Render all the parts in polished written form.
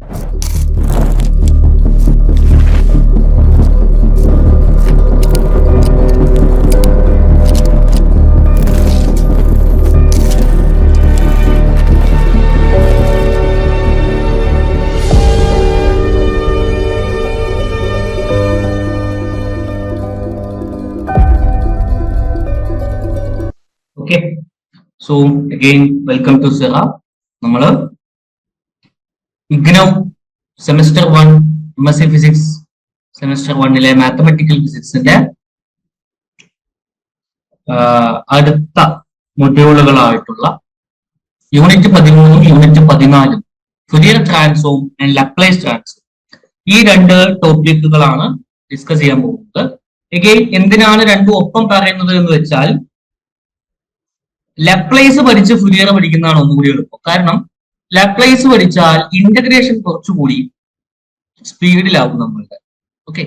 So again, welcome to Sera. നമ്മൾ IGNOU semester 1 MSc physics semester 1 mathematical ഫിസിക്സിന്റെ അടുത്ത മൊഡ്യൂളുകളായിട്ടുള്ള unit 13 unit 14 Fourier transform and Laplace transform ഈ രണ്ട് ടോപ്പിക്കുകളാണ് ഡിസ്കസ് ചെയ്യാൻ പോകുന്നത്. എഗെയിൻ എന്തിനാണ് രണ്ടും ഒപ്പം പറയുന്നത് എന്ന് വെച്ചാൽ ലപ്ലേസ് പഠിച്ച് ഫൊറിയർ പഠിക്കുന്നതാണ് ഒന്നുകൂടി എളുപ്പം. കാരണം ലപ്ലേസ് പഠിച്ചാൽ ഇന്റഗ്രേഷൻ കുറച്ചുകൂടി സ്പീഡിലാവും നമ്മളുടെ. ഓക്കെ,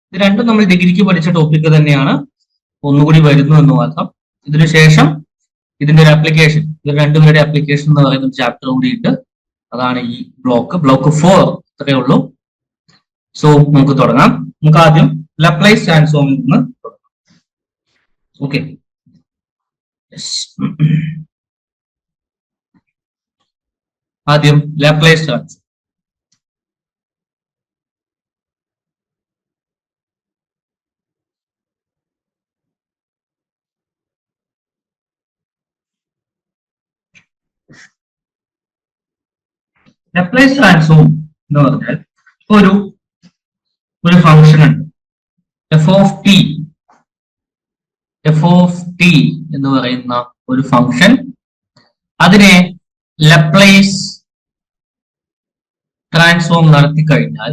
ഇത് രണ്ടും നമ്മൾ ഡിഗ്രിക്ക് പഠിച്ച ടോപ്പിക് തന്നെയാണ്, ഒന്നുകൂടി വരുന്നു എന്ന് മാത്രം. ഇതിനുശേഷം ഇതിന്റെ ഒരു ആപ്ലിക്കേഷൻ, ഇത് രണ്ടുപേരുടെ ആപ്ലിക്കേഷൻ എന്ന് പറയുന്ന ഒരു ചാപ്റ്റർ കൂടി ഉണ്ട്. അതാണ് ഈ ബ്ലോക്ക് 4. ഇത്രയേ ഉള്ളൂ. സോ നമുക്ക് തുടങ്ങാം. നമുക്ക് ആദ്യം ലപ്ലേസ് ട്രാൻസ്ഫോമിൽ നിന്ന് തുടങ്ങാം. ഓക്കെ, ആദ്യം ലാപ്ലേസ് ട്രാൻസ്ഫോം. ലാപ്ലേസ് ട്രാൻസ്ഫോം എന്ന് പറഞ്ഞാൽ ഒരു ഫംഗ്ഷൻ ഉണ്ട്, എഫ് ഓഫ് ടി എന്ന് പറയുന്ന ഒരു ഫംഗ്ഷൻ. അതിനെ ലപ്ലേസ് ട്രാൻസ്ഫോം നടത്തി കഴിഞ്ഞാൽ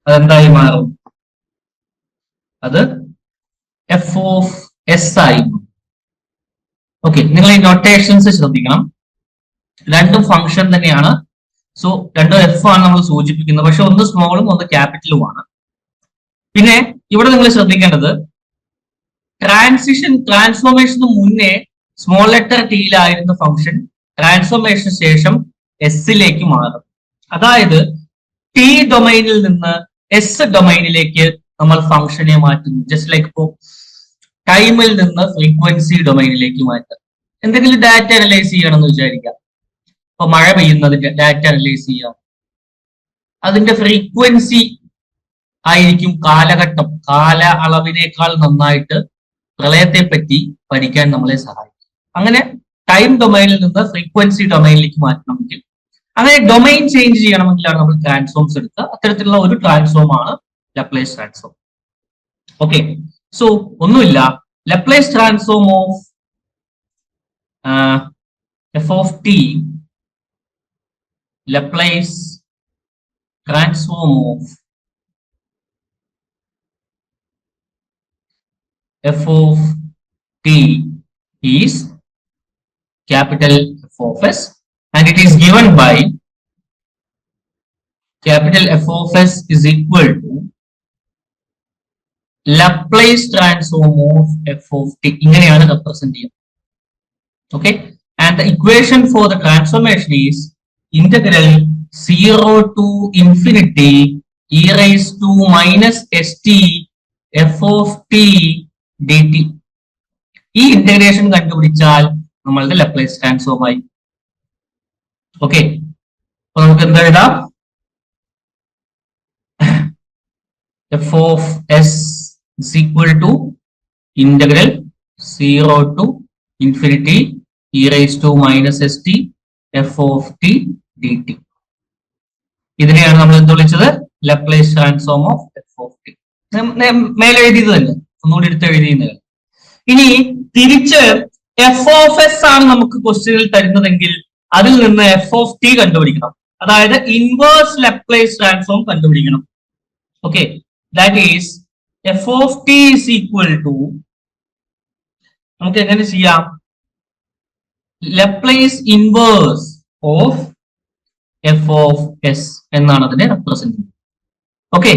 അതെന്തായി മാറും? അത് എഫ് ഓഫ് എസ് ആയി. ഓക്കെ, നിങ്ങൾ ഈ നൊട്ടേഷൻസ് ശ്രദ്ധിക്കണം. രണ്ടും ഫംഗ്ഷൻ തന്നെയാണ്. സോ രണ്ടും എഫ് ആണ് നമ്മൾ സൂചിപ്പിക്കുന്നത്, പക്ഷെ ഒന്ന് സ്മോളും ഒന്ന് ക്യാപിറ്റലുമാണ്. പിന്നെ ഇവിടെ നിങ്ങൾ ശ്രദ്ധിക്കേണ്ടത് ട്രാൻസ്ഫോർമേഷന് മുന്നേ സ്മോൾ ലെറ്റർ ടിയിലായിരുന്ന ഫംഗ്ഷൻ ട്രാൻസ്ഫോർമേഷന് ശേഷം എസിലേക്ക് മാറും. അതായത് ടി ഡൊമൈനിൽ നിന്ന് എസ് ഡൊമൈനിലേക്ക് നമ്മൾ ഫംഗ്ഷനെ മാറ്റുന്നു. ജസ്റ്റ് ലൈക്ക് ഇപ്പോ ടൈമിൽ നിന്ന് ഫ്രീക്വൻസി ഡൊമൈനിലേക്ക് മാറ്റുക. എന്തെങ്കിലും ഡാറ്റ അനലൈസ് ചെയ്യണമെന്ന് വിചാരിക്കാം. ഇപ്പൊ മഴ പെയ്യുന്നതിന്റെ ഡാറ്റ അനലൈസ് ചെയ്യാം. അതിന്റെ ഫ്രീക്വൻസി ആയിരിക്കും കാലഘട്ടം, കാല അളവിനേക്കാൾ നന്നായിട്ട് പ്രളയത്തെ പറ്റി പഠിക്കാൻ നമ്മളെ സഹായിക്കും. അങ്ങനെ ടൈം ഡൊമൈനിൽ നിന്ന് ഫ്രീക്വൻസി ഡൊമൈനിലേക്ക് മാറ്റണമെങ്കിൽ, അങ്ങനെ ഡൊമൈൻ ചേഞ്ച് ചെയ്യണമെങ്കിലാണ് നമ്മൾ ട്രാൻസ്ഫോംസ് എടുക്കുക. അത്തരത്തിലുള്ള ഒരു ട്രാൻസ്ഫോം ആണ് ലപ്ലേസ് ട്രാൻസ്ഫോം. ഓക്കെ, സോ ഒന്നുമില്ല, Laplace transform of F of T, Laplace transform of f of t is capital F of s, and it is given by capital F of s is equal to Laplace transform of f of t. ഇങ്ങനെയാണ് represent ചെയ്യുന്നത്. Okay, and the equation for the transformation is integral 0 to infinity e raised to minus st f of t dt. ഈ integration കണ്ടുപിടിച്ചാൽ നമ്മളുടെ ലപ്ലേസ് transform ആയി. Okay, അപ്പൊ നമുക്ക് എന്താ എഴുതാം? F of S is equal to integral 0 to infinity e raised to minus st f of t dt. ഇതിനെയാണ് നമ്മൾ എന്ത് വിളിച്ചത്? Laplace transform of F of T. മേലെ എഴുതിയത് തന്നെ, ഒന്നുകൂടി എടുത്ത് എഴുതിയിരുന്നത്. ഇനി തിരിച്ച് എഫ് ഓഫ് എസ് ആണ് നമുക്ക് ക്വസ്റ്റ്യനിൽ തരുന്നതെങ്കിൽ അതിൽ നിന്ന് എഫ് ഓഫ് ടി കണ്ടുപിടിക്കണം. അതായത് ഇൻവേഴ്സ് ലപ്ലേസ് ട്രാൻസ്ഫോം കണ്ടുപിടിക്കണം. Okay, that is F of T is equal to, നമുക്ക് എങ്ങനെ ചെയ്യാം? Laplace inverse of F of S എന്നാണ് അതിനെ റെപ്രസെന്റ് ചെയ്യുന്നത്. ഓക്കെ,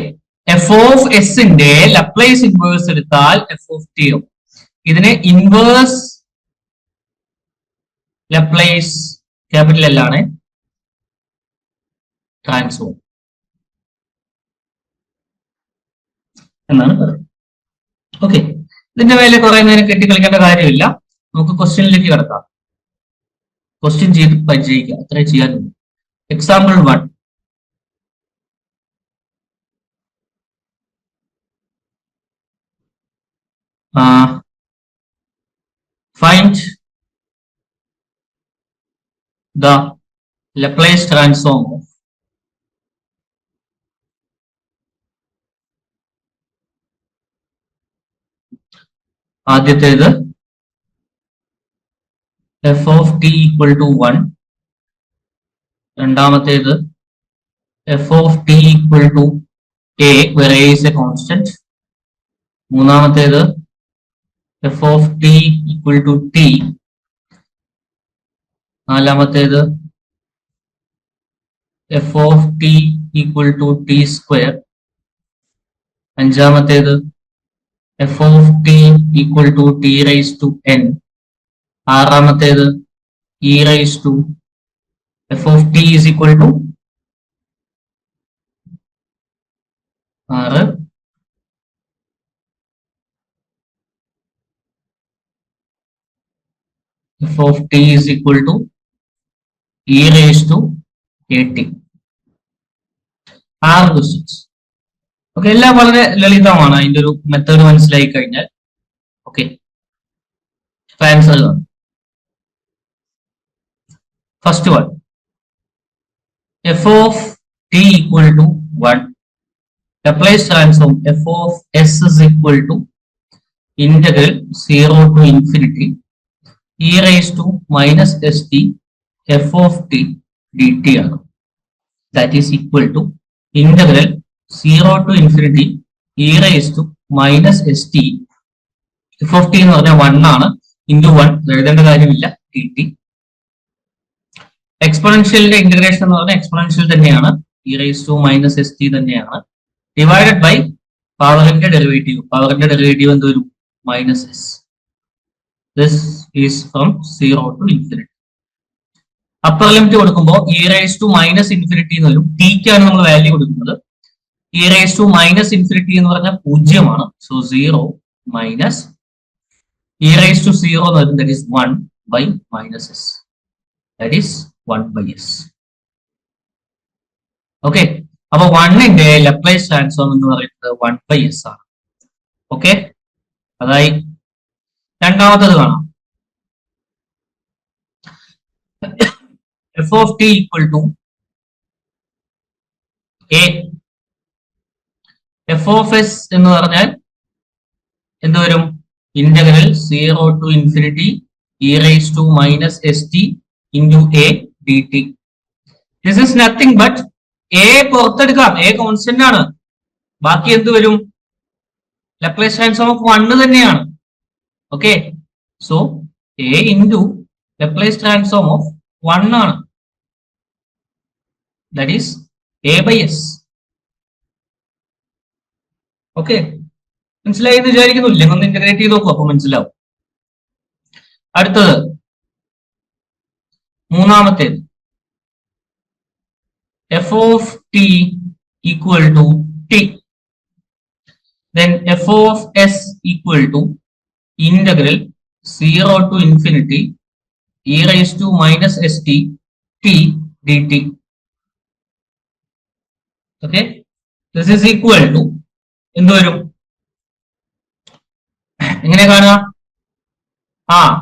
എഫ് ഓഫ് എസിന്റെ ലപ്ലേസ് ഇൻവേഴ്സ് എടുത്താൽ എഫ് ഓഫ് ടി ആവും. ഇതിനെ ഇൻവേഴ്സ് ലപ്ലേസ് ക്യാപിറ്റൽ എൽ ആണ്, ട്രാൻസ്ഫോം എന്നാണ് പറയുന്നത്. ഓക്കെ, ഇതിന്റെ മേലെ കുറെ നേരം കെട്ടിക്കളിക്കേണ്ട കാര്യമില്ല. നമുക്ക് ക്വസ്റ്റ്യനിലേക്ക് കിടക്കാം. ക്വസ്റ്റ്യൻ ചെയ്ത് പരിചയിക്കുക, അത്രേ ചെയ്യാനുള്ളൂ. Example 1. Find the Laplace transform of ആദ്യത്തേത് f of t equal to 1, രണ്ടാമത്തേത് f of t equal to a where a is a constant, മൂന്നാമത്തേത് f of t equal to t, നാലാമത്തേത് f of t equal to t square, അഞ്ചാമത്തേത് f of t equal to t raised to n, ആറാമത്തേത് e raised to f of t is equal to 6 f of t is equal to e raised to 80. 6 questions. Okay, എല്ലാം വളരെ ലളിതമാണ്. അതിന്റെ ഒരു method മനസ്സിലായി കഴിഞ്ഞാൽ okay answer കാണും. First one, f of t equal to 1, Laplace transform f of s is equal to integral 0 to infinity e raised to minus st f of t dt ആണ്. That is equal to integral 0 to infinity e raised to minus st f of t എന്ന് പറഞ്ഞാൽ 1 ആണ്, into 1 എഴുതേണ്ട കാര്യമില്ല, dt. എക്സ്പോണൻഷ്യലിന്റെ integration എന്ന് പറഞ്ഞാൽ exponential തന്നെയാണ്, e raised to minus st തന്നെയാണ്, ഡിവൈഡഡ് ബൈ പവറിന്റെ ഡെറിവേറ്റീവ്. പവറിന്റെ ഡെറിവേറ്റീവ് എന്ത് വരും? Minus S. This is from 0 to infinity. Upper limit കൊടുക്കുമ്പോൾ e raised to minus infinity എന്ന് വരും. ടിക്കാണ് നമ്മൾ വാല്യൂ കൊടുക്കുന്നത്. e raised to minus infinity എന്ന് പറഞ്ഞാൽ 0 ആണ്. So 0 minus e raised to 0 എന്ന് വരും. That is 1 by minus S. That is 1 by s. Okay, അപ്പൊ 1ന്റെ ലപ്ലേസ് ട്രാൻസ്ഫോം എന്ന് പറയുന്നത് 1 by s ആണ്. ഓക്കെ, അതായി. രണ്ടാമത്തത് കാണാം. f of t equal to a. f of s എന്ന് പറഞ്ഞാൽ എന്ത് വരും? Integral 0 to infinity e raised to minus st into a dt. This is nothing but a പുറത്തെടുക്കാം, a കോൺസ്റ്റന്റ് ആണ്. ബാക്കി എന്ത് വരും? ലപ്ലേസ് ട്രാൻസ്ഫോം ഓഫ് 1 തന്നെയാണ്. Okay, so a into Laplace transform of 1 ആണ്. That is a by s. ഓക്കെ, മനസ്സിലായി എന്ന് വിചാരിക്കുന്നു. ഇല്ലെങ്കിൽ ഒന്ന് ഇന്റഗ്രേറ്റ് ചെയ്ത് നോക്കൂ, അപ്പൊ മനസ്സിലാവും. അടുത്തത് മൂന്നാമത്തേത്, f of t equal to t, then f of s equal to integral 0 to infinity e raised to minus st t dt. Okay, this is equal to എന്ത് വരും? എങ്ങനെ കാണുക?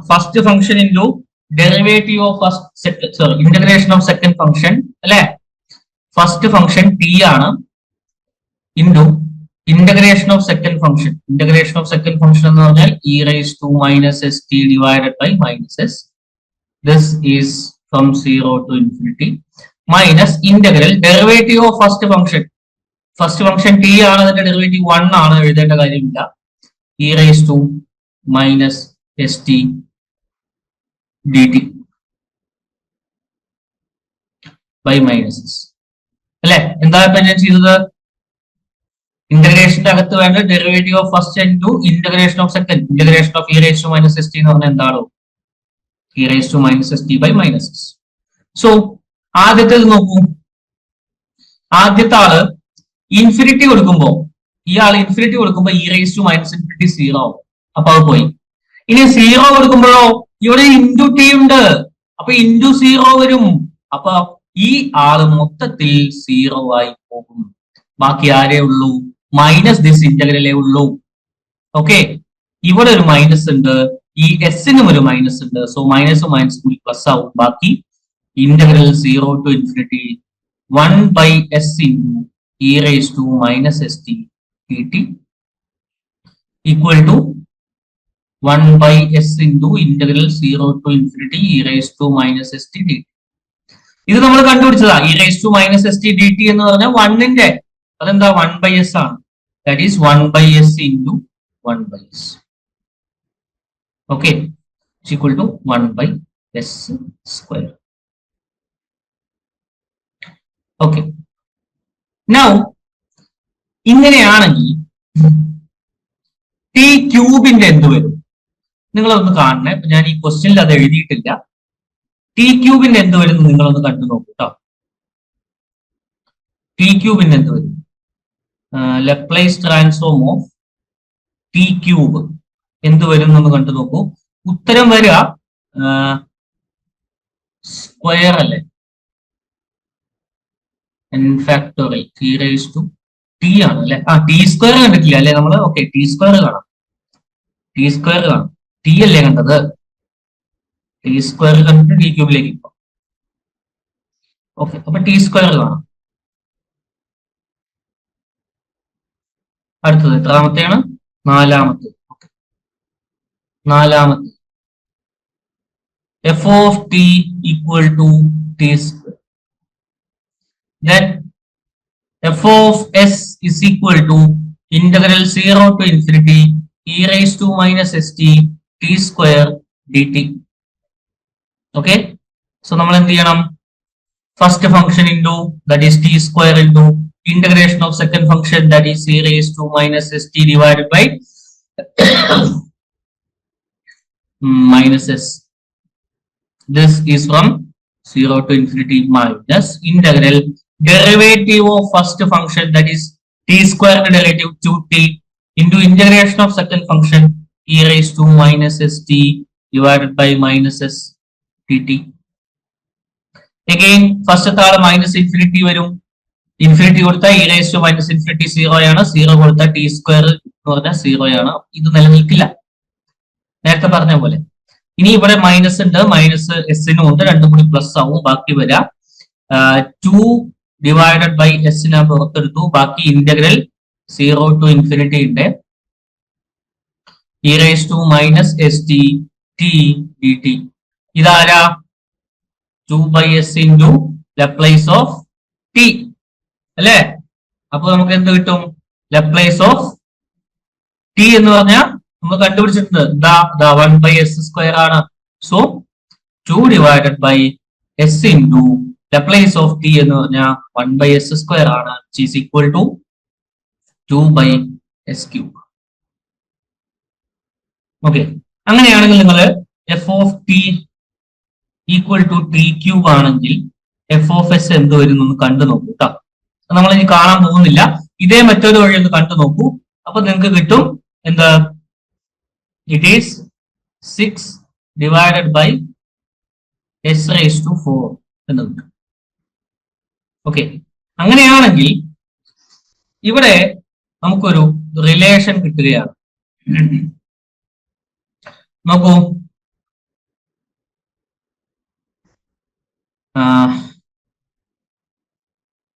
First function into derivative of integration of second function അല്ലെ? First function T ആണ്, into integration of second function. Integration of second function എന്ന് പറഞ്ഞാൽ e raised to minus st divided by minus s. This is from 0 to infinity minus integral derivative of first function. First function T ആണ്, അതിന്റെ derivative 1 ആണ്, എഴുതേണ്ട കാര്യമില്ല. e raised to minus st dt by minus s. അല്ലെ? എന്താ ഇപ്പൊ ഞാൻ ചെയ്തത്? ഇന്റഗ്രേഷന്റെ അകത്ത് വേണ്ട derivative of first into integration of second. Integration of e raised to minus st എന്ന് പറഞ്ഞാൽ എന്താണോ? e raised to minus st by minus s. So ആദ്യത്തേത് നോക്കൂ. ആദ്യത്തെ ആള് ഇൻഫിനിറ്റി കൊടുക്കുമ്പോ ഇയാൾ ഇൻഫിനിറ്റി കൊടുക്കുമ്പോ E raise to minus infinity 0 ആവും. അപ്പൊ അത് പോയി. ഇനി 0 കൊടുക്കുമ്പോഴോ ഇവിടെ ഇൻറ്റു ടി ഉണ്ട്, അപ്പൊ ഇൻറ്റു 0 വരും. അപ്പൊ ഈ ആള് മൊത്തത്തിൽ 0 ആയി പോകും. ബാക്കി ആരേ ഉള്ളൂ? മൈനസ് ദിസ് ഇന്റഗ്രലേ ഉള്ളൂ. ഓക്കെ, ഇവിടെ ഒരു മൈനസ് ഉണ്ട്, ഈ എസിനും ഒരു മൈനസ് ഉണ്ട്. സോ മൈനസും മൈനസും കൂടി പ്ലസ് ആവും. ബാക്കി integral 0 to infinity 1/s into e raise to minus S t dt equal to 1/s into integral 0 to infinity e raise to minus S t dt. ഇത് നമ്മൾ കണ്ടുപിടിച്ചതാ. E raise to minus S t dt എന്ന് പറഞ്ഞാൽ 1ന്റെ അതെന്താ 1/s ആണ്. That is 1/s into 1/s. Okay, equal to 1/s square. Okay, now ഇങ്ങനെയാണെങ്കിൽ t ക്യൂബിന്റെ എന്ത് വരും? നിങ്ങളൊന്ന് കാണണേ. ഞാൻ ഈ ക്വസ്റ്റ്യനിൽ അത് എഴുതിയിട്ടില്ല. ടി ക്യൂബിന്റെ എന്ത് വരും നിങ്ങളൊന്ന് കണ്ടു നോക്കൂ കേട്ടോ. ടി ക്യൂബിന്റെ എന്ത് വരും? Laplace transform of T cube എന്ത് വരും എന്നൊന്ന് കണ്ടു നോക്കൂ. ഉത്തരം വരിക സ്ക്വയർ അല്ലേ, n factorial T raise to T ആണ് അല്ലെ. ടി സ്ക്വയർ കണ്ടിട്ടില്ല അല്ലെ നമ്മള്? ഓക്കെ, ടി സ്ക്വയർ കാണാം. ടി സ്ക്വയർ കാണാം. ടി അല്ലേ കണ്ടത്? ടി സ്ക്വയർ കണ്ടിട്ട് ടി ക്യൂബിലേക്ക് ഇപ്പൊ. ഓക്കെ, അപ്പൊ ടി സ്ക്വയർ കാണാം. അടുത്തത് എത്രാമത്തെയാണ്? നാലാമത്തെ. നാലാമത്തെ f of t equal to t square. Then f of s is equal to integral 0 to infinity e raised to minus st t square dt. Okay, so നമ്മൾ എന്ത് ചെയ്യണം? First function into that is T square into integration of second function that is e raised to minus st divided by minus s. This is from 0 to infinity minus integral derivative of first function that is t square derivative 2t into integration of second function e raised to minus st divided by minus s dt. Again first third minus infinity varum. Infinity കൊടുത്താൽ e raise to minus infinity 0 ആണ്. 0 കൊടുത്താൽ T square എന്ന് പറഞ്ഞാൽ 0 ആണ്. ഇത് നിലനിൽക്കില്ല, നേരത്തെ പറഞ്ഞ പോലെ. ഇനി ഇവിടെ മൈനസ് ഉണ്ട്, മൈനസ് എസിനും ഉണ്ട്, രണ്ടും കൂടി പ്ലസ് ആവും. ബാക്കി വരാ 2 ഡിവൈഡഡ് ബൈ എസ് ഞാൻ പുറത്തെടുത്തു. ബാക്കി ഇന്റഗ്രൽ 0 ടു ഇൻഫിനിറ്റി ഉണ്ട് E raise to minus S T T D T. ഇതാരാ? 2/s into Laplace of T അല്ലേ. അപ്പൊ നമുക്ക് എന്ത് കിട്ടും? ലപ്ലേസ് ഓഫ് ടി എന്ന് പറഞ്ഞാൽ നമ്മൾ കണ്ടുപിടിച്ചിട്ടുണ്ട് 1/s സ്ക്വയർ ആണ്. So 2 divided by s into Laplace of t എന്ന് പറഞ്ഞാൽ 1/s സ്ക്വയർ ആണ്. Is equal to 2/s cube. Okay, അങ്ങനെയാണെങ്കിൽ നിങ്ങൾ f of t equal to t cube ആണെങ്കിൽ എഫ് ഓഫ് എസ് എന്ത് വരും എന്ന് കണ്ടു നോക്കൂ കേട്ടോ. നമ്മൾ ഇനി കാണാൻ പോകുന്നില്ല, ഇതേ മെത്തേഡ് വഴി ഒന്ന് കണ്ടു നോക്കൂ. അപ്പൊ നിങ്ങൾക്ക് കിട്ടും എന്താ? It is 6 divided by S raise to 4 എന്ന് കിട്ടും. ഓക്കെ, അങ്ങനെയാണെങ്കിൽ ഇവിടെ നമുക്കൊരു റിലേഷൻ കിട്ടുകയാണ്. നോക്കൂ,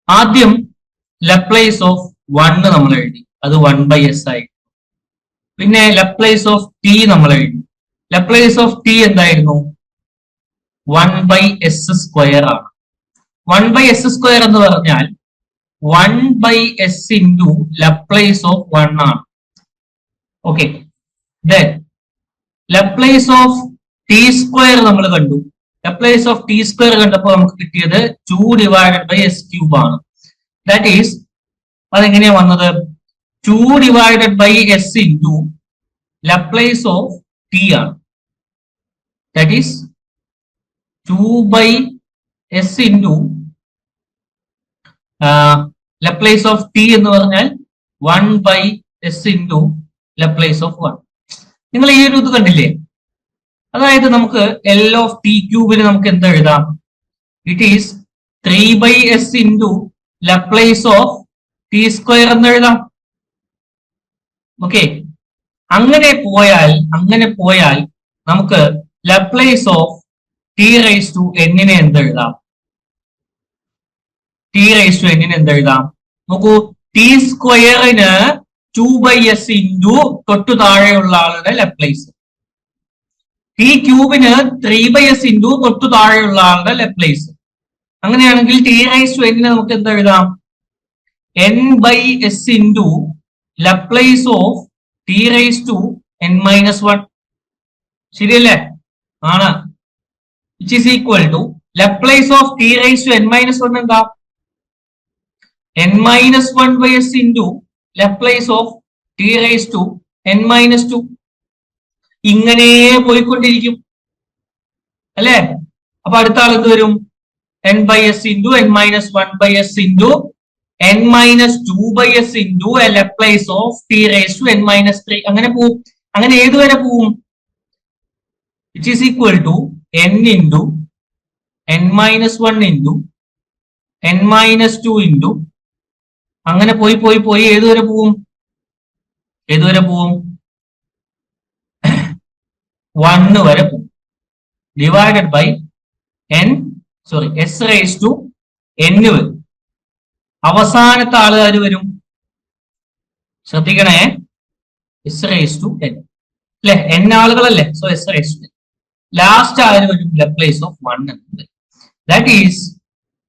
ആദ്യം ലപ്ലേസ് ഓഫ് 1 നമ്മൾ എഴുതി, അത് 1/s ആയി. പിന്നെ ലപ്ലേസ് ഓഫ് ടി നമ്മൾ എഴുതി. ലപ്ലേസ് ഓഫ് ടി എന്തായിരുന്നു? 1/s സ്ക്വയർ ആണ്. 1/s സ്ക്വയർ എന്ന് പറഞ്ഞാൽ 1/s ഇൻറ്റു ലപ്ലേസ് ഓഫ് 1 ആണ്. Okay, then Laplace of t square നമ്മൾ കണ്ടു. ലപ്ലേസ് ഓഫ് ടി സ്ക്വയർ കണ്ടപ്പോൾ നമുക്ക് കിട്ടിയത് 2 ഡിവൈഡഡ് ബൈ എസ് ക്യൂബ് ആണ്. ദാറ്റ് ഈസ് അതെങ്ങനെയാ വന്നത്? 2 divided by s into Laplace of t ആണ്. That is 2/s into Laplace of t എന്ന് പറഞ്ഞാൽ 1/s ഇൻറ്റു ലപ്ലേസ് ഓഫ് 1. നിങ്ങൾ ഈ ഒരു ഇത് കണ്ടില്ലേ? അതായത് നമുക്ക് L ഓഫ് ടി ക്യൂബിന് നമുക്ക് എന്താ എഴുതാം? It is 3/s into Laplace of t square എന്ന് എഴുതാം. ഓക്കെ, അങ്ങനെ പോയാൽ നമുക്ക് Laplace of t raise to എന്നിനെ എന്തെഴുതാം? ടി റൈസ് ടു എന്നിനെ എന്തെഴുതാം? നോക്കൂ, ടി സ്ക്വയറിന് 2/s ഇൻറ്റു തൊട്ടു താഴെയുള്ള ആളുടെ ലപ്ലേസ്, ടി ക്യൂബിന് 3/s ഇൻറ്റു തൊട്ടു താഴെയുള്ള ആളുടെ ലപ്ലേസ്. അങ്ങനെയാണെങ്കിൽ ടി റൈസ് ടു എന്നിനെ നമുക്ക് എന്തെഴുതാം? n/s into Laplace of t raise to n-1. ശരിയല്ലേ? ആണ്. Which is equal to Laplace of t raise to n-1 എന്താ? n-1/s into Laplace of t raise to n-2. ഇങ്ങനെ പോയിക്കൊണ്ടിരിക്കും അല്ലേ? അപ്പൊ അടുത്ത ആൾ എന്ത് വരും? n/s into n-1/s into n-2/s into Laplace of t raise to n-3. അങ്ങനെ പോവും. അങ്ങനെ ഏതുവരെ പോവും? Which is equal to n into n-1 into n-2 into അങ്ങനെ പോയി ഏതുവരെ പോവും? 1 വരെ പോവും. Divided by s raise to n വരും. അവസാനത്തെ ആളുകാർ വരും, ശ്രദ്ധിക്കണേ, s റൈസ് ടു n അല്ലെ? n ആളുകളല്ലേ, so s raise to n. Last ആര് വരും? ലപ്ലേസ് ഓഫ് 1 എന്നത്. That is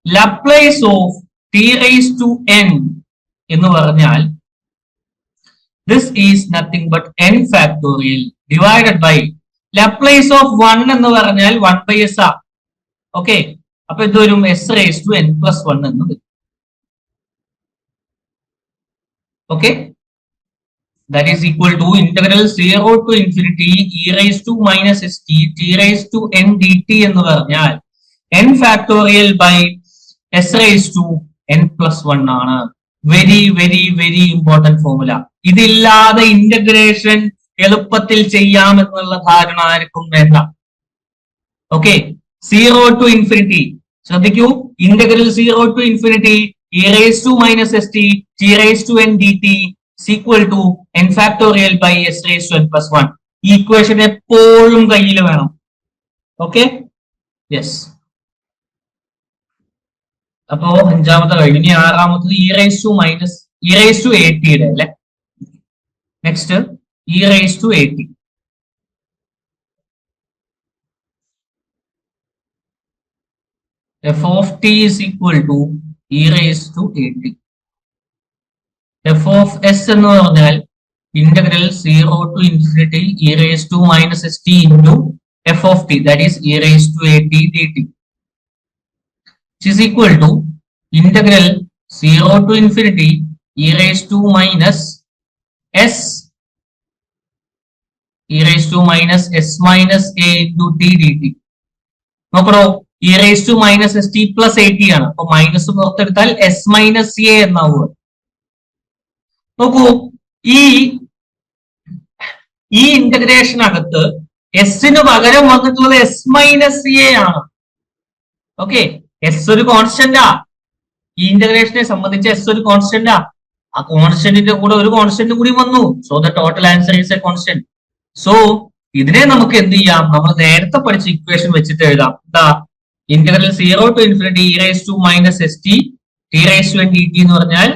Laplace of t raise to n എന്ന് പറഞ്ഞാൽ this is nothing but n factorial divided by Laplace of 1 എന്ന് പറഞ്ഞാൽ 1/s ആ. ഓക്കെ, അപ്പൊ ഇത് വരും s റൈസ് ടു n+1 എന്ന് വരും. Okay, that is equal to integral 0 to infinity e raised to minus st t raised to n dt എന്ന് പറഞ്ഞാൽ n factorial by s raised to n+1 ആണ്. Very very very important formula. ഇതില്ലാതെ integration എളുപ്പത്തിൽ ചെയ്യാം എന്നുള്ള ധാരണ ആർക്കും വേണ്ട. ഓക്കെ, 0 to infinity ശ്രദ്ധിക്കൂ, integral 0 to infinity e raised to minus st t raised to n dt is equal to n factorial by s raised to n+1. ഈ ഇക്വേഷൻ എപ്പോഴും കയ്യിൽ വേണം. Okay, yes. അപ്പോ അഞ്ചാമത്തെ കഴിഞ്ഞു. ഇനി ആറാമത്തത് e raised to at യുടെ അല്ലെ. Next e raised to at. f of t is equal to e raised to at. f of s എന്ന് പറഞ്ഞാൽ integral 0 to infinity e raised to minus st into f of t, that is e raised to at dt, which is equal to integral 0 to infinity e raised to minus s minus a into t dt. നോക്കണോ, e raised to minus st plus at ആണ്. അപ്പൊ minus പുറത്തെടുത്താൽ s minus a എന്നാവുക. നോക്കൂ, ഈ ഇന്റഗ്രേഷനകത്ത് എസിന് പകരം വന്നിട്ടുള്ളത് s minus a ആണ്. Okay, S ഒരു കോൺസ്റ്റന്റാ. ഈ ഇന്റഗ്രേഷനെ സംബന്ധിച്ച് എസ് ഒരു കോൺസ്റ്റന്റാ. ആ കോൺസ്റ്റന്റിന്റെ കൂടെ ഒരു കോൺസ്റ്റന്റ് കൂടി വന്നു. So the total answer is A constant. So ഇതിനെ നമുക്ക് എന്ത് ചെയ്യാം? നമ്മൾ നേരത്തെ പഠിച്ച ഇക്വേഷൻ വെച്ചിട്ട് എഴുതാം. എന്താ? Integral 0 to infinity e raised to minus st t raised to n dt എന്ന് പറഞ്ഞാൽ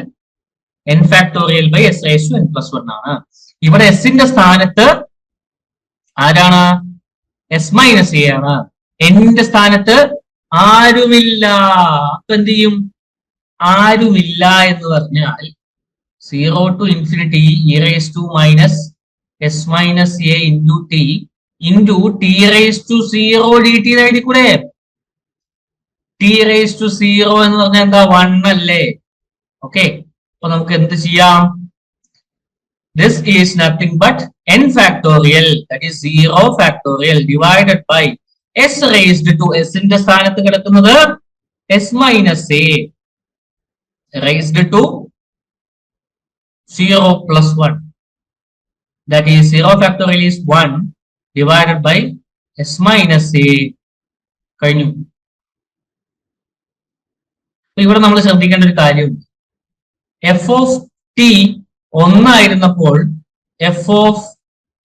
n factorial by s raised to n+1 ആണ്. ഇവിടെ എസിന്റെ സ്ഥാനത്ത് ആരാണ്? s മൈനസ് എ ആണ്. എന്നിന്റെ സ്ഥാനത്ത് ആരുമില്ല. അപ്പൊ എന്ത് ചെയ്യും? ആരുമില്ല എന്ന് പറഞ്ഞാൽ 0 to infinity e raised to minus s minus a into t raised to 0 dt എഴുതി കൂടെ? t raised to 0 എന്ന് പറഞ്ഞാൽ എന്താ? 1 അല്ലേ? ഓക്കെ, അപ്പൊ നമുക്ക് എന്ത് ചെയ്യാം? This is nothing but n factorial, that is 0 factorial divided by s raised to s ന്റെ സ്ഥാനത്ത് കിടക്കുന്നത് s minus a raised to 0 plus 1. That is 0 factorial is 1 divided by s minus a. കഴിഞ്ഞു. ഇവിടെ നമ്മൾ ശ്രദ്ധിക്കേണ്ട ഒരു കാര്യം, എഫ് ഓഫ് ടി ഒന്നായിരുന്നപ്പോൾ എഫ് ഓഫ്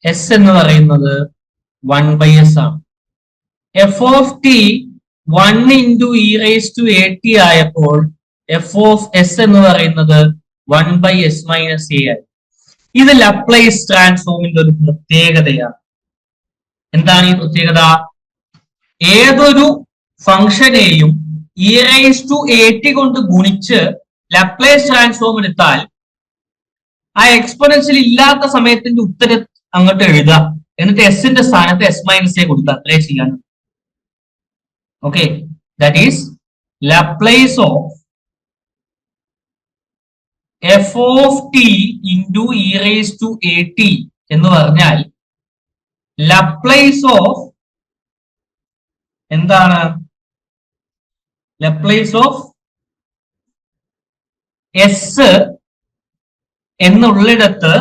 എസ് എന്ന് പറയുന്നത് 1/s ആണ്. F of t 1 into e raised to at ആയപ്പോൾ എഫ് ഓഫ് എസ് എന്ന് പറയുന്നത് 1/s minus a ആയി. ഇത് ലപ്ലേസ് ട്രാൻസ്ഫോമിന്റെ ഒരു പ്രത്യേകതയാണ്. എന്താണ് ഈ പ്രത്യേകത? ഏതൊരു ഫംഗ്ഷനെയും e raised to at കൊണ്ട് ഗുണിച്ച് ലപ്ലേസ് ട്രാൻസ്ഫോം എടുത്താൽ ആ എക്സ്പോണൻഷ്യൽ ഇല്ലാത്ത സമയത്തിന്റെ ഉത്തരം അങ്ങോട്ട് എഴുതുക, എന്നിട്ട് എസിന്റെ സ്ഥാനത്ത് എസ് മൈനസ് എ കൊടുക്കുക, അത്രേ ചെയ്യാൻ. Okay, that is Laplace of F of T into e raise to a t എന്ന് പറഞ്ഞാൽ ലപ്ലേസ് ഓഫ് എന്താണ്? ലപ്ലേസ് ഓഫ് എസ് എന്നുള്ളിടത്ത്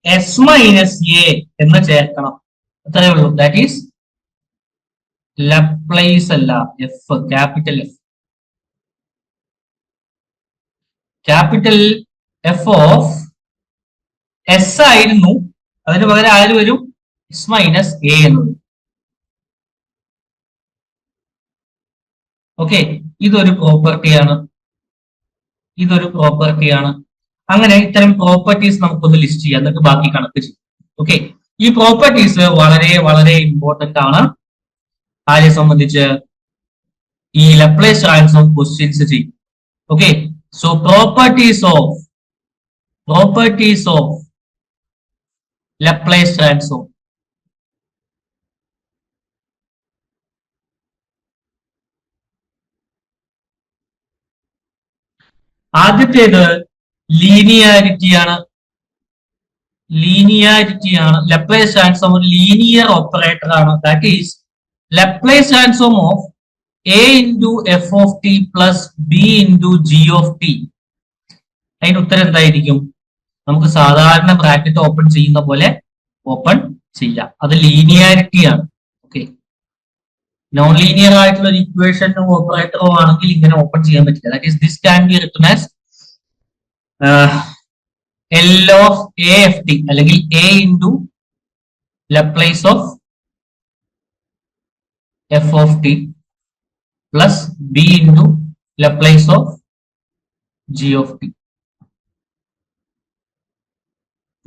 എസ് മൈനസ് എ എന്ന് ചേർക്കണം, അത്രയേ ഉള്ളൂ. ദാറ്റ് ഈസ് ലപ്ലേസ് അല്ല, f, capital f. Capital F of s ആയിരുന്നു, അതിന് പകരം ആര് വരും? എസ് മൈനസ് എ എന്നത്. ഓക്കെ, ഇതൊരു പ്രോപ്പർട്ടിയാണ്, ഇതൊരു പ്രോപ്പർട്ടിയാണ്. അങ്ങനെ ഇത്തരം പ്രോപ്പർട്ടീസ് നമുക്കൊന്ന് ലിസ്റ്റ് ചെയ്യാം, എന്നിട്ട് ബാക്കി കണക്ക് ചെയ്യും. ഓക്കെ, ഈ പ്രോപ്പർട്ടീസ് വളരെ വളരെ ഇമ്പോർട്ടന്റ് ആണ് ആരെ സംബന്ധിച്ച്? ഈ ലപ്ലേസ് ട്രാൻസ്ഫോം ക്വസ്റ്റ്യൻസ് ചെയ്യും. Okay, so properties of Laplace transform. ആദ്യത്തേത് ലീനിയാരിറ്റിയാണ്. ലപ്ലേസ് ട്രാൻസ്ഫോം ഒരു ലീനിയർ ഓപ്പറേറ്റർ ആണ്. That is Laplace transform of a into F of t plus b into g of t. അതിന്റെ ഉത്തരം എന്തായിരിക്കും? നമുക്ക് സാധാരണ ബ്രാക്കറ്റ് ഓപ്പൺ ചെയ്യുന്ന പോലെ ഓപ്പൺ ചെയ്യാം. അത് ലീനിയാരിറ്റിയാണ്. ഓക്കെ, നോൺ ലീനിയർ ആയിട്ടുള്ള ഒരു ഇക്വേഷനോ ഓപ്പറേറ്ററോ ആണെങ്കിൽ ഇങ്ങനെ ഓപ്പൺ ചെയ്യാൻ പറ്റില്ല. That is this can be written as l of a f t അല്ലെങ്കിൽ a into Laplace of F of t plus b into Laplace of g of t.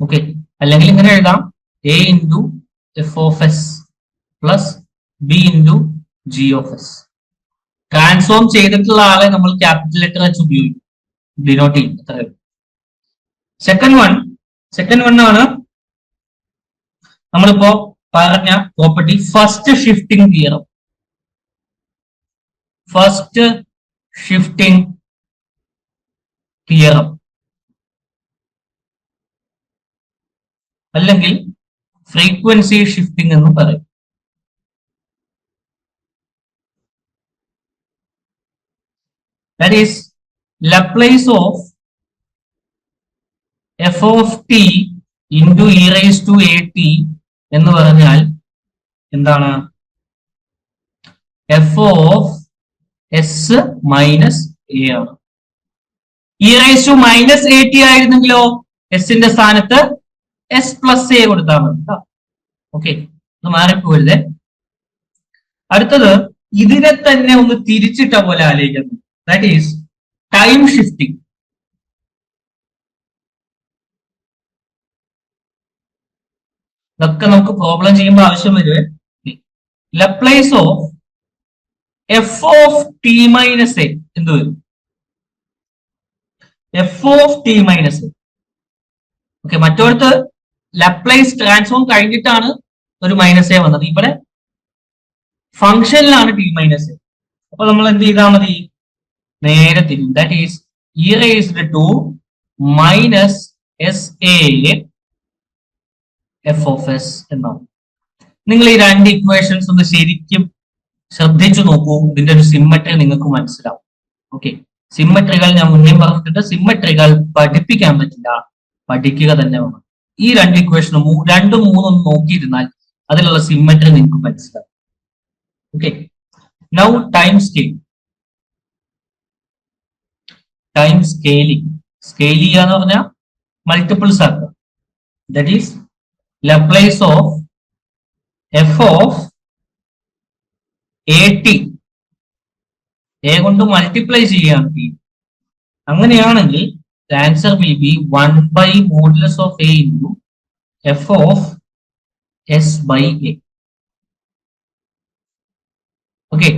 Okay, അല്ലെങ്കിൽ ഇങ്ങനെ എഴുതാം, a into F of s plus b into g of s. Transform ചെയ്തിട്ടുള്ള ആളെ നമ്മൾ capital letter വെച്ച് ഉപയോഗിക്കും, denote ചെയ്യും. അത്രയും. സെക്കൻഡ് വൺ ആണ് നമ്മളിപ്പോ പറഞ്ഞ പ്രോപ്പർട്ടി, ഫസ്റ്റ് ഷിഫ്റ്റിംഗ് തിയറം. അല്ലെങ്കിൽ ഫ്രീക്വൻസി ഷിഫ്റ്റിംഗ് എന്ന് പറയും. That is Laplace of F of T into e raise to a t എന്ന് പറഞ്ഞാൽ എന്താണ്? F of S minus a ആണ്. E raise to minus a t ആയിരുന്നെങ്കിലോ എസിന്റെ സ്ഥാനത്ത് എസ് പ്ലസ് എ കൊടുത്താൽ മതി. ഓക്കെ, ഒന്ന് മാറിപ്പോരുതേ. അടുത്തത് ഇതിനെ തന്നെ ഒന്ന് തിരിച്ചിട്ട പോലെ ആലോചിക്കുന്നു. That is time shifting. ഇതൊക്കെ നമുക്ക് പ്രോബ്ലം ചെയ്യുമ്പോൾ ആവശ്യം വരുവേ. Laplace of F of t minus a എന്ത് വരും? F of t minus a. Okay, മറ്റോടത്ത് ലപ്ലേസ് ട്രാൻസ്ഫോം കഴിഞ്ഞിട്ടാണ് ഒരു മൈനസ് എ വന്നത്. ഇവിടെ ഫംഗ്ഷനിലാണ് ടി മൈനസ് എ. അപ്പൊ നമ്മൾ എന്ത് ചെയ്താൽ മതി? നേരെ തിരിയും. That is E raised to minus S A F of S എന്നാണ്. നിങ്ങൾ ഈ രണ്ട് ഇക്വേഷൻസ് ഒന്ന് ശരിക്കും ശ്രദ്ധിച്ചു നോക്കൂ, ഇതിന്റെ ഒരു സിമ്മട്രി നിങ്ങൾക്ക് മനസ്സിലാവും. ഓക്കെ, സിമ്മട്രികൾ ഞാൻ മുന്നേ പറഞ്ഞിട്ടുണ്ട്, സിമ്മട്രികൾ പഠിപ്പിക്കാൻ പറ്റില്ല, പഠിക്കുക തന്നെ വേണം. ഈ രണ്ട് ഇക്വേഷനും രണ്ടും മൂന്നും നോക്കിയിരുന്നാൽ അതിലുള്ള സിമ്മട്രി നിങ്ങൾക്ക് മനസ്സിലാവും. Okay, now time scale. Time scaling, scale ചെയ്യുക എന്ന് പറഞ്ഞാൽ മൾട്ടിപ്പിൾസ് ആക്കുക. That is Laplace of F of AT, a കൊണ്ട് മൾട്ടിപ്ലൈ ചെയ്യാണ് ടി. അങ്ങനെയാണെങ്കിൽ ആൻസർ വിൽ ബി 1/മോഡുലസ് of a into F of s by a. Okay,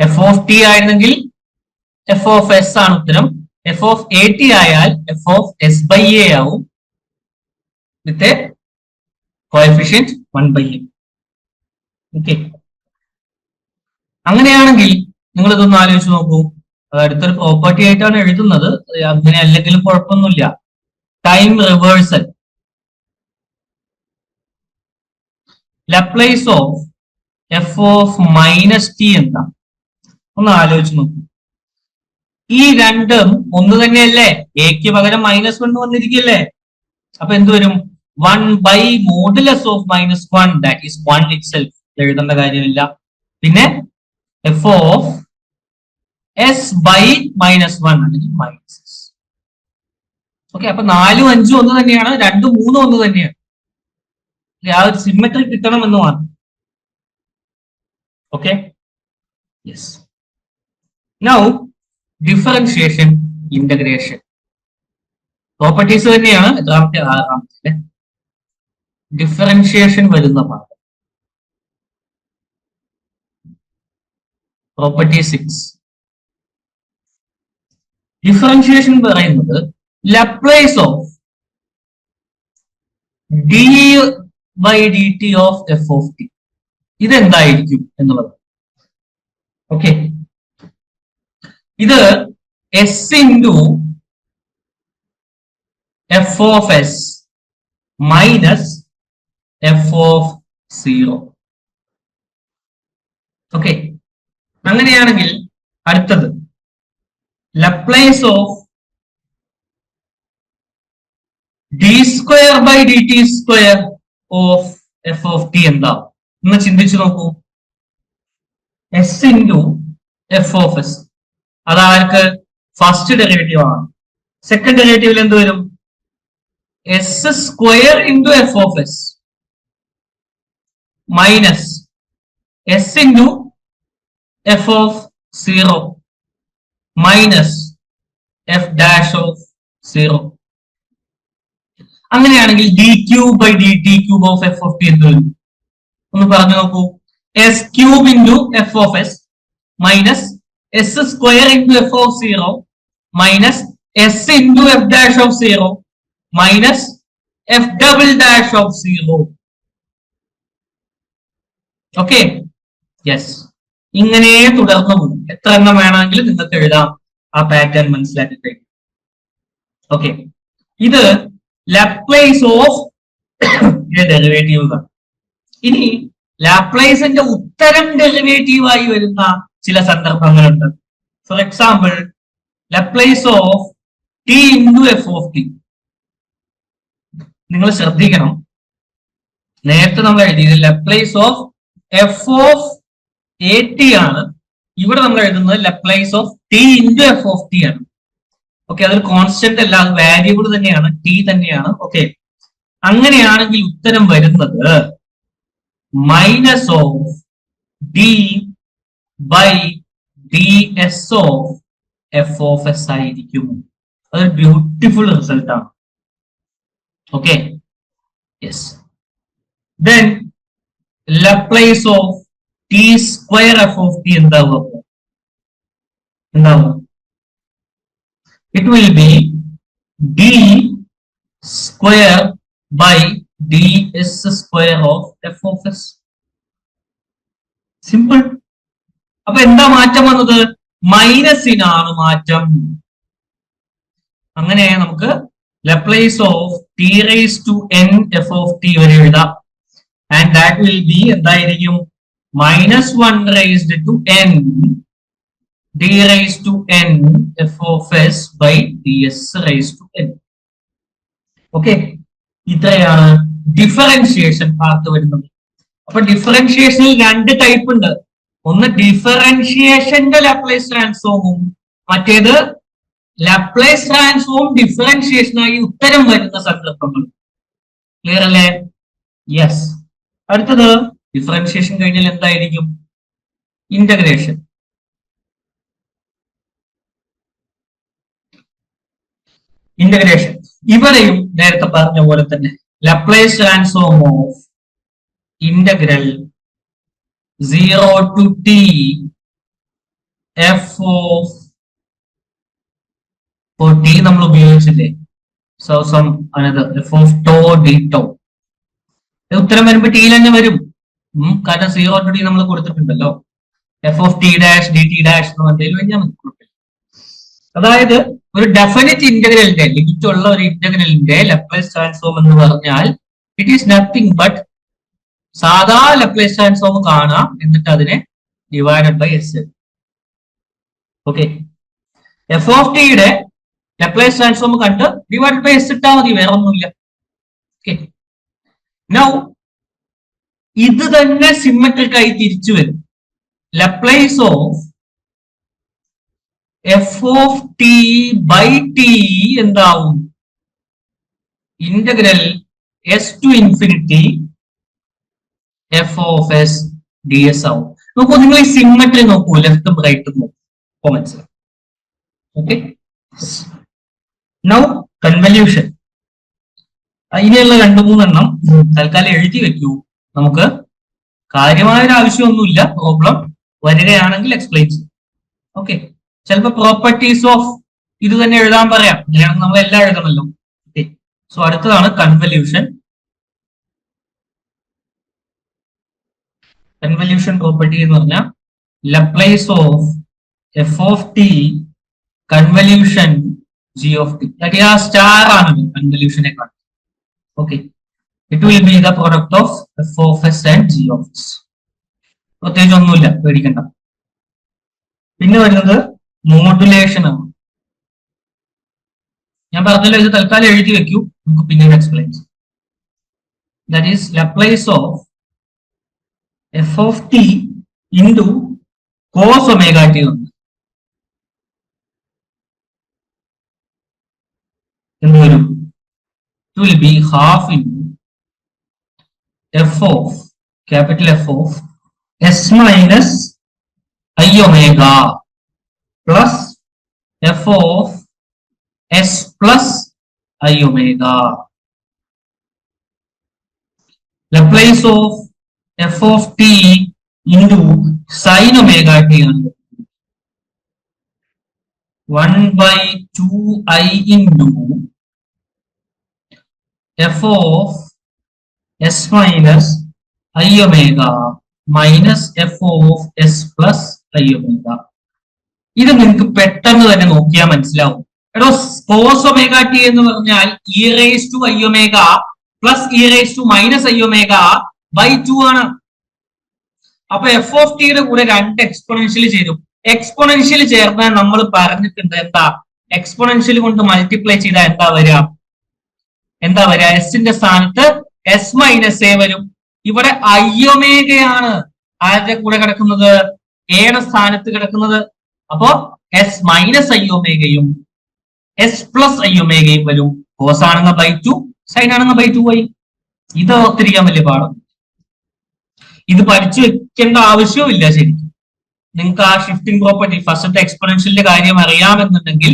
F of t ആയിരുന്നെങ്കിൽ f of s ആണ് ഉത്തരം. എഫ് ഓഫ് AT ആയാൽ f of s by a ആവും with coefficient 1/a. Okay, അങ്ങനെയാണെങ്കിൽ നിങ്ങൾ ഇതൊന്ന് ആലോചിച്ച് നോക്കൂ. അത് അടുത്തൊരു പ്രോപ്പർട്ടി ആയിട്ടാണ് എഴുതുന്നത്, അങ്ങനെ അല്ലെങ്കിലും കുഴപ്പമൊന്നുമില്ല. Time reversal. Laplace of F of minus T എന്താ? ഒന്ന് ആലോചിച്ച് നോക്കൂ. ഈ രണ്ടും ഒന്ന് തന്നെയല്ലേ? എക്ക് പകരം -1 വന്നിരിക്കല്ലേ? അപ്പൊ എന്ത് വരും? 1/മോഡുലസ് ഓഫ് -1, ദാറ്റ് ഈസ് 1 ഇറ്റ്സെൽഫ്. എഴുതേണ്ട കാര്യമില്ല. പിന്നെ എഫ് ഓഫ് എസ് ബൈ -1 അല്ലെങ്കിൽ -s. ഓക്കെ, അപ്പൊ 4ഉം 5ഉം ഒന്ന് തന്നെയാണ്, 2ഉം 3ഉം ഒന്ന് തന്നെയാണ്. ആ ഒരു സിമ്മട്രി കിട്ടണമെന്ന് മാത്രം. Okay, yes. Now differentiation, integration properties തന്നെയാണ്. എത്രാമത്തെ? 6ാമത്തെ. ഡിഫറൻഷിയേഷൻ വരുന്ന ഭാഗം പ്രോപ്പർട്ടി 6. ഡിഫറൻഷിയേഷൻ പറയുന്നത് Laplace of d/dt of F of t. ഇതെന്തായിരിക്കും എന്നുള്ളത്. ഓക്കെ, ഇത് s into F of S minus f of 0. Okay, അങ്ങനെയാണെങ്കിൽ അടുത്തത് Laplace of d²/dt² of F of t എന്താ എന്ന് ചിന്തിച്ചു നോക്കൂ. S into F of s, അതാർക്ക് ഫസ്റ്റ് ഡെറിവേറ്റീവ് ആണ്. സെക്കൻഡ് ഡെറിവേറ്റീവിൽ എന്ത് വരും? s² into F of S minus S into F of 0 minus F dash of 0. അങ്ങനെയാണെങ്കിൽ d³ of F of T എന്ത് വരും? ഒന്ന് പറഞ്ഞു നോക്കൂ. s³ into F of S minus s² into F of 0 minus s into F dash of 0 minus F double dash of 0. Okay, yes. ഇങ്ങനെ തുടർന്നു പോകും. എത്ര എണ്ണം വേണമെങ്കിലും നിങ്ങൾക്ക് എഴുതാം, ആ പാറ്റേൺ മനസ്സിലാക്കി കഴിഞ്ഞു. ഓക്കെ, ഇത് ലാപ്ലേസ് ഓഫ് ഡെറിവേറ്റീവുകൾ. ഇനി ലാപ്ലേസിന്റെ ഉത്തരം ഡെറിവേറ്റീവായി വരുന്ന ചില സന്ദർഭങ്ങളുണ്ട്. For example, Laplace of T into F of t. നിങ്ങൾ ശ്രദ്ധിക്കണം, നേരത്തെ നമ്മൾ എഴുതിയത് Laplace of F of AT ആണ്. ഇവിടെ നമ്മൾ എഴുതുന്നത് Laplace of T into F of t ആണ്. ഓക്കെ, അതൊരു കോൺസ്റ്റന്റ് അല്ല, അത് വാരിയബിൾ തന്നെയാണ്, ടി തന്നെയാണ്. ഓക്കെ, അങ്ങനെയാണെങ്കിൽ ഉത്തരം വരുന്നത് minus of d/ds of F of S ആയിരിക്കും. അതൊരു ബ്യൂട്ടിഫുൾ റിസൾട്ട് ആണ്. Okay, yes. Then Laplace of t² F of T എന്താവും? It will be d²/ds² of f of s. Simple. അപ്പൊ എന്താ മാറ്റം വന്നത്? മൈനസിനാണ് മാറ്റം. അങ്ങനെ നമുക്ക് Laplace of t⁻n f of t വരെ എഴുതാം. ആൻഡ് ദാറ്റ് വിൽ ബി എന്തായിരിക്കും? -1 raised to n d raised to n f of s by ds raised to n. Okay, ഇത്രയാണ് ഡിഫറൻഷിയേഷൻ പാർട്ട് വരുന്നത്. അപ്പൊ ഡിഫറൻഷിയേഷനിൽ രണ്ട് ടൈപ്പ് ഉണ്ട്. ഒന്ന് ഡിഫറൻഷിയേഷന്റെ ലാപ്ലേസ് ട്രാൻസ്ഫോമും മറ്റേത് ലാപ്ലേസ് ട്രാൻസ്ഫോം ഡിഫറൻഷിയേഷനായി ഉത്തരം വരുന്ന സന്ദർഭങ്ങൾ. ക്ലിയർ അല്ലേ? യെസ്. അടുത്തത് ഡിഫറൻഷിയേഷൻ കഴിഞ്ഞാൽ എന്തായിരിക്കും? ഇന്റഗ്രേഷൻ. ഇന്റഗ്രേഷൻ ഇവിടെയും നേരത്തെ പറഞ്ഞ പോലെ തന്നെ Laplace transform of integral 0 to t f of t നമ്മൾ ഉപയോഗിച്ചില്ലേ, so some another f of tau d tau. ഉത്തരം വരുമ്പോ ടിയിൽ തന്നെ വരും, കാരണം 0 to t നമ്മൾ കൊടുത്തിട്ടുണ്ടല്ലോ. f of t dash dt dash എന്ന് എന്തെങ്കിലും കഴിഞ്ഞാൽ മതി. അതായത് ഒരു ഡെഫിനിറ്റ് ഇന്റഗ്രലിന്റെ ലിമിറ്റ് ഉള്ള ഒരു ഇന്റഗ്രലിന്റെ ലാപ്ലേസ് ട്രാൻസ്ഫോം എന്ന് പറഞ്ഞാൽ ഇറ്റ് ഈസ് നത്തിങ് ബട്ട് സാധാ ലാപ്ലേസ് ട്രാൻസ്ഫോം കാണാം, എന്നിട്ട് അതിനെ divided by S. Okay, F of ടിയുടെ ലാപ്ലേസ് ട്രാൻസ്ഫോം കണ്ട് ഡിവൈഡഡ് ബൈ എസ് ഇട്ടാൽ മതി, വേറെ ഒന്നുമില്ല. ഓക്കെ, നൗ ഇത് തന്നെ സിമെട്രിക് ആയി തിരിച്ചു വരും. Laplace of F of t by t എന്താവും? Integral s to infinity f of s d s ആവും. നോക്കൂ, നിങ്ങൾ ഈ സിമെട്രി നോക്കൂ, ലെഫ്റ്റും റൈറ്റും നോക്കൂ, മനസ്സിലാവും. Okay, now convolution. ഇനിയുള്ള 2-3 തൽക്കാലം എഴുതി വെക്കൂ. നമുക്ക് കാര്യമായ ഒരു ആവശ്യമൊന്നുമില്ല, പ്രോബ്ലം വരികയാണെങ്കിൽ എക്സ്പ്ലെയിൻ ചെയ്യും. ഓക്കെ, ചിലപ്പോൾ പ്രോപ്പർട്ടീസ് ഓഫ് ഇത് തന്നെ എഴുതാൻ പറയാം, അങ്ങനെയാണെങ്കിൽ നമ്മൾ എല്ലാം എഴുതണമല്ലോ. ഓക്കെ, സോ അടുത്തതാണ് കൺവല്യൂഷൻ. കൺവല്യൂഷൻ പ്രോപ്പർട്ടി എന്ന് പറഞ്ഞാൽ Laplace of F of T convolution G of T. ആ സ്റ്റാർ ആണ് കൺവല്യൂഷനെ കാണുന്നത്. Okay, it will B the product of F of S and G of S. പ്രത്യേകിച്ച് ഒന്നുമില്ല, പേടിക്കണ്ട. പിന്നെ വരുന്നത് മോഡുലേഷൻ ആണ്. ഞാൻ പറഞ്ഞല്ലോ, ഇത് തൽക്കാലം എഴുതി വെക്കൂ, നമുക്ക് പിന്നീട് എക്സ്പ്ലെയിൻ ചെയ്യാം. That is Laplace of F of T into cos omega T ഉണ്ട്. എന്ത് വരും? It will be half into F of capital F of S minus I omega plus f of s plus I omega. Laplace of f of t into sin omega t 1/2i into f of s minus I omega minus f of s plus I omega. ഇത് നിങ്ങൾക്ക് പെട്ടെന്ന് തന്നെ നോക്കിയാൽ മനസ്സിലാവും. എടോ, cos omega T എന്ന് പറഞ്ഞാൽ E raise to I omega plus E raise to minus I omega by 2 ആണ്. അപ്പൊ എഫ് ഓഫ് ടിയുടെ കൂടെ 2 എക്സ്പോണൻഷ്യൽ ചേരും. എക്സ്പോണൻഷ്യൽ ചേർന്നാൽ നമ്മൾ പറഞ്ഞിട്ടുണ്ട് എന്താ, എക്സ്പോണൻഷ്യൽ കൊണ്ട് മൾട്ടിപ്ലൈ ചെയ്താൽ എന്താ വരിക? എസിന്റെ സ്ഥാനത്ത് എസ് മൈനസ് എ വരും. ഇവിടെ ഐ ഒമേഗയാണ് ആരുടെ കൂടെ കിടക്കുന്നത്? എയുടെ സ്ഥാനത്ത് കിടക്കുന്നത്. അപ്പോ എസ് മൈനസ് ഐ ഒമേഗയും എസ് പ്ലസ് ഐ ഒമേഗയും വരും. കോസ് ആണെന്ന ബൈ 2, സൈൻ ആണെന്ന ബൈ 2 ആയി. ഇത് ഒത്തിരിക്കാൻ വലിയ പാഠം. ഇത് പഠിച്ചു വെക്കേണ്ട ആവശ്യവും ഇല്ല ശരിക്കും. നിങ്ങൾക്ക് ആ ഷിഫ്റ്റിംഗ് പ്രോപ്പർട്ടി ഫസ്റ്റത്തെ എക്സ്പോണൻഷ്യലിന്റെ കാര്യം അറിയാമെന്നുണ്ടെങ്കിൽ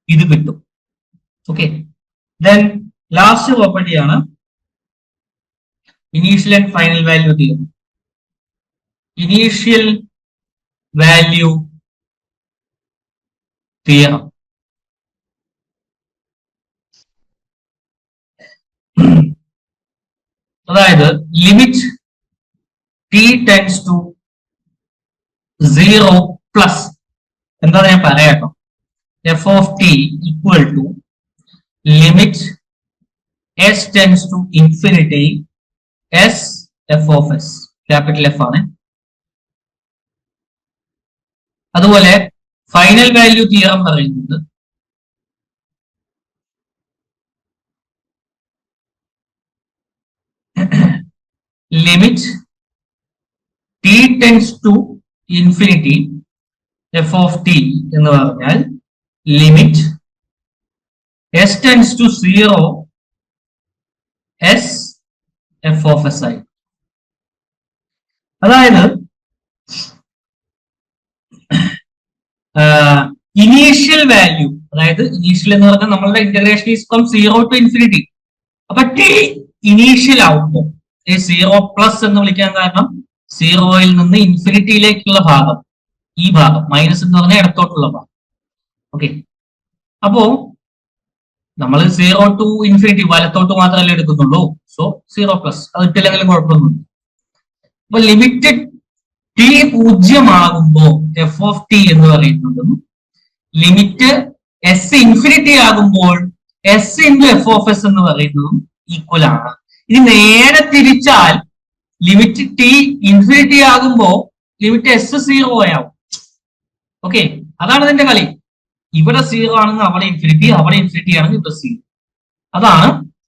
ഇത് കിട്ടും. ഓക്കെ, ദെൻ ലാസ്റ്റ് പ്രോപ്പർട്ടിയാണ് initial and final value theorem. Initial value theorem. അതായത് limit t tends to 0 plus എന്താ ഞാൻ പറയാട്ടോ, f of t equal to limit s tends to infinity s f of s, capital f ആണ്. അതുപോലെ final value theorem പറയുന്നത് limit t tends to infinity f of t എന്ന് പറഞ്ഞാൽ limit s tends to 0 s f of s ആയി. അതായത് initial value, അതായത് initial എന്ന് പറഞ്ഞാൽ നമ്മളുടെ integration is from 0 to infinity. അപ്പൊ ടി ഇനീഷ്യൽ ആവുമ്പോൾ ഈ 0 പ്ലസ് എന്ന് വിളിക്കാൻ കാരണം 0യിൽ നിന്ന് ഇൻഫിനിറ്റിയിലേക്കുള്ള ഭാഗം, ഈ ഭാഗം മൈനസ് എന്ന് പറഞ്ഞാൽ ഇടത്തോട്ടുള്ള ഭാഗം. ഓക്കെ, അപ്പോ നമ്മൾ 0 ടു ഇൻഫിനിറ്റി വലത്തോട്ട് മാത്രമല്ലേ എടുക്കുന്നുള്ളൂ. സോ 0 പ്ലസ് അത് ഇട്ടില്ലെങ്കിലും കുഴപ്പമൊന്നുമില്ല. അപ്പൊ limit T 0 F of t എന്ന് പറയുന്നതും ലിമിറ്റ് എസ് ഇൻഫിനിറ്റി ആകുമ്പോൾ S into F of s എന്ന് പറയുന്നതും ഈക്വൽ ആണ്. ഇനി നേരെ തിരിച്ചാൽ ലിമിറ്റ് ടി ഇൻഫിനിറ്റി ആകുമ്പോ ലിമിറ്റ് എസ് 0 ആവും. ഓക്കെ, അതാണ് ഇതിന്റെ കളി. ഇവിടെ 0 ആണെങ്കിൽ അവിടെ ഇൻഫിനിറ്റി ആണെങ്കിൽ ഇവിടെ 0. അതാണ്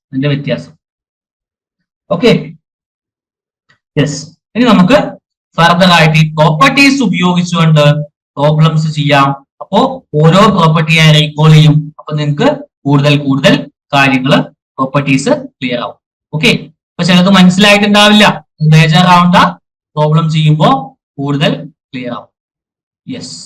അതിന്റെ വ്യത്യാസം. Okay, yes. ഇനി നമുക്ക് ഫർദർ ആയിട്ട് ഈ പ്രോപ്പർട്ടീസ് ഉപയോഗിച്ചുകൊണ്ട് പ്രോബ്ലംസ് ചെയ്യാം. അപ്പോ ഓരോ പ്രോപ്പർട്ടി ഞാൻ റീകോൾ ചെയ്യും. അപ്പൊ നിങ്ങൾക്ക് കൂടുതൽ കാര്യങ്ങൾ പ്രോപ്പർട്ടീസ് ക്ലിയർ ആവും. ഓക്കെ, അപ്പൊ ചിലത് മനസ്സിലായിട്ടുണ്ടാവില്ല, ബേജാറാവണ്ട, പ്രോബ്ലം ചെയ്യുമ്പോൾ കൂടുതൽ ക്ലിയർ ആവും. യെസ്.